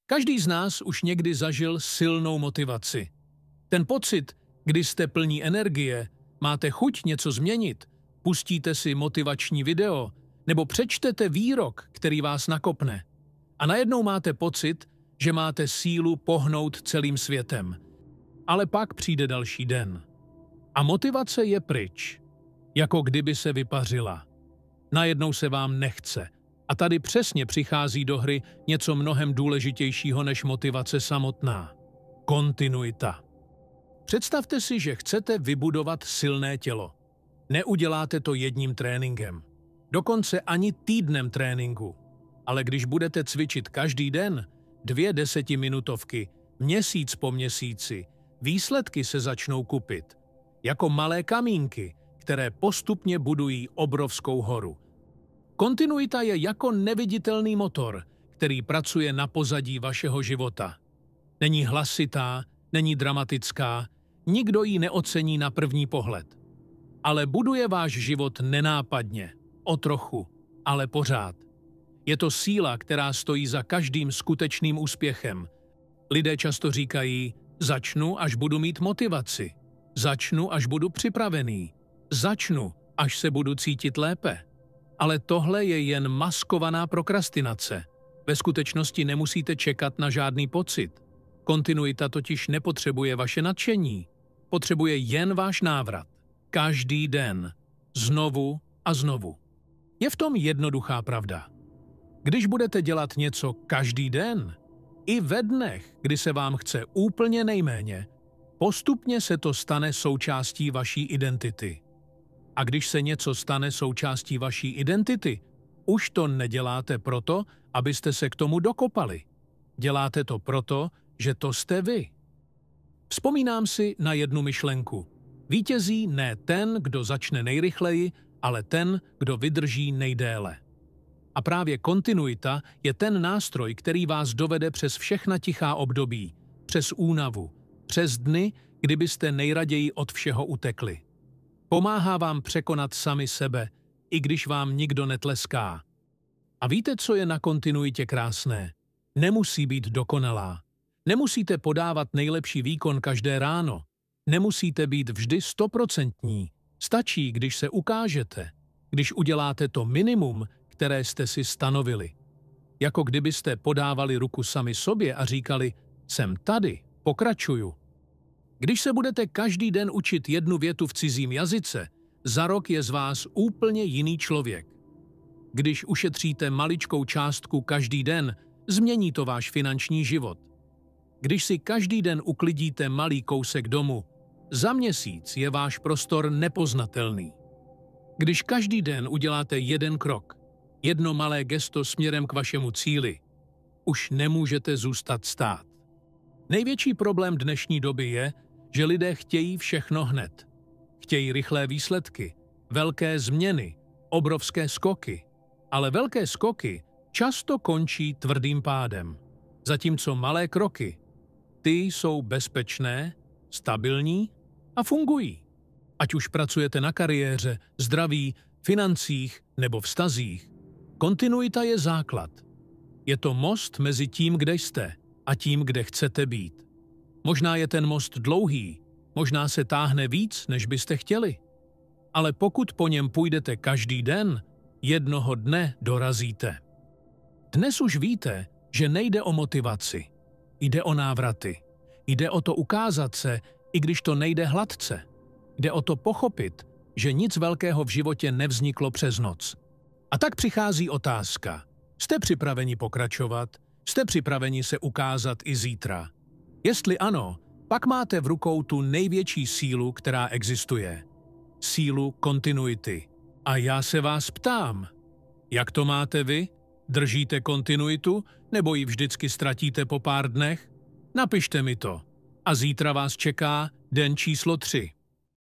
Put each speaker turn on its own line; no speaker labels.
Každý z nás už někdy zažil silnou motivaci. Ten pocit, kdy jste plní energie, máte chuť něco změnit, pustíte si motivační video nebo přečtete výrok, který vás nakopne. A najednou máte pocit, že máte sílu pohnout celým světem. Ale pak přijde další den. A motivace je pryč. Jako kdyby se vypařila. Najednou se vám nechce. A tady přesně přichází do hry něco mnohem důležitějšího než motivace samotná. Kontinuita. Představte si, že chcete vybudovat silné tělo. Neuděláte to jedním tréninkem. Dokonce ani týdnem tréninku. Ale když budete cvičit každý den, 2 desetiminutovky, měsíc po měsíci, výsledky se začnou kupit. Jako malé kamínky, které postupně budují obrovskou horu. Kontinuita je jako neviditelný motor, který pracuje na pozadí vašeho života. Není hlasitá, není dramatická, nikdo ji neocení na první pohled. Ale buduje váš život nenápadně, o trochu, ale pořád. Je to síla, která stojí za každým skutečným úspěchem. Lidé často říkají, začnu, až budu mít motivaci. Začnu, až budu připravený. Začnu, až se budu cítit lépe. Ale tohle je jen maskovaná prokrastinace. Ve skutečnosti nemusíte čekat na žádný pocit. Kontinuita totiž nepotřebuje vaše nadšení. Potřebuje jen váš návrat. Každý den. Znovu a znovu. Je v tom jednoduchá pravda. Když budete dělat něco každý den, i ve dnech, kdy se vám chce úplně nejméně, postupně se to stane součástí vaší identity. A když se něco stane součástí vaší identity, už to neděláte proto, abyste se k tomu dokopali. Děláte to proto, že to jste vy. Vzpomínám si na jednu myšlenku. Vítězí ne ten, kdo začne nejrychleji, ale ten, kdo vydrží nejdéle. A právě kontinuita je ten nástroj, který vás dovede přes všechna tichá období, přes únavu, přes dny, kdybyste nejraději od všeho utekli. Pomáhá vám překonat sami sebe, i když vám nikdo netleská. A víte, co je na kontinuitě krásné? Nemusí být dokonalá. Nemusíte podávat nejlepší výkon každé ráno. Nemusíte být vždy 100%. Stačí, když se ukážete, když uděláte to minimum, které jste si stanovili. Jako kdybyste podávali ruku sami sobě a říkali, jsem tady, pokračuju. Když se budete každý den učit jednu větu v cizím jazyce, za rok je z vás úplně jiný člověk. Když ušetříte maličkou částku každý den, změní to váš finanční život. Když si každý den uklidíte malý kousek domu, za měsíc je váš prostor nepoznatelný. Když každý den uděláte jeden krok, jedno malé gesto směrem k vašemu cíli, už nemůžete zůstat stát. Největší problém dnešní doby je, že lidé chtějí všechno hned. Chtějí rychlé výsledky, velké změny, obrovské skoky. Ale velké skoky často končí tvrdým pádem. Zatímco malé kroky, ty jsou bezpečné, stabilní a fungují. Ať už pracujete na kariéře, zdraví, financích nebo vztazích, kontinuita je základ. Je to most mezi tím, kde jste, a tím, kde chcete být. Možná je ten most dlouhý, možná se táhne víc, než byste chtěli. Ale pokud po něm půjdete každý den, jednoho dne dorazíte. Dnes už víte, že nejde o motivaci. Jde o návraty. Jde o to ukázat se, i když to nejde hladce. Jde o to pochopit, že nic velkého v životě nevzniklo přes noc. A tak přichází otázka. Jste připraveni pokračovat? Jste připraveni se ukázat i zítra? Jestli ano, pak máte v rukou tu největší sílu, která existuje. Sílu kontinuity. A já se vás ptám, jak to máte vy? Držíte kontinuitu, nebo ji vždycky ztratíte po pár dnech? Napište mi to. A zítra vás čeká den číslo 3.